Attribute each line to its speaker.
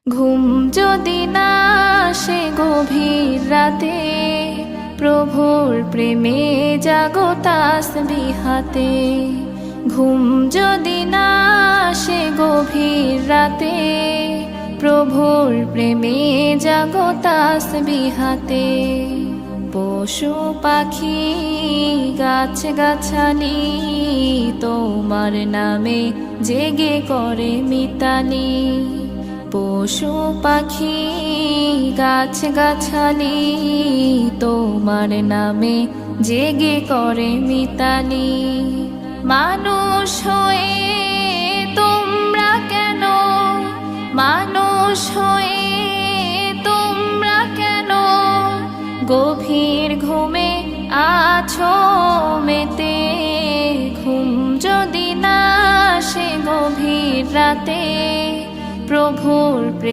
Speaker 1: ঘুম যদি না আসে গভীর রাতে, প্রভুর প্রেমে জাগো তাসবিহাতে। ঘুম যদি না আসে গভীর রাতে, প্রভুর প্রেমে জাগো তাসবিহাতে। পশু পাখি গাছ গাছালি তোমার নামে জেগে করে মিতালি। পশু পাখি গাছ গাছালি তোমার নামে জেগে করে মিতালি। মানুষ হয়ে তোমরা কেন, মানুষ হয়ে তোমরা কেন গভীর ঘুমে আছো মেতে। ঘুম যদি না আসে গভীর রাতে, প্রভুর